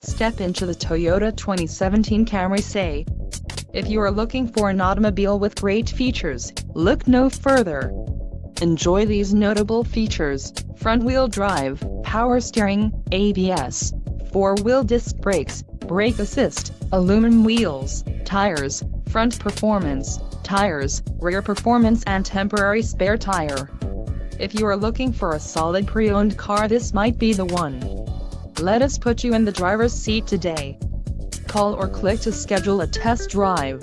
Step into the Toyota 2017 Camry SE. If you are looking for an automobile with great features, look no further. Enjoy these notable features: front-wheel drive, power steering, ABS, 4-wheel disc brakes, brake assist, aluminum wheels, tires, front performance, tires, rear performance and temporary spare tire. If you are looking for a solid pre-owned car, this might be the one. Let us put you in the driver's seat today. Call or click to schedule a test drive.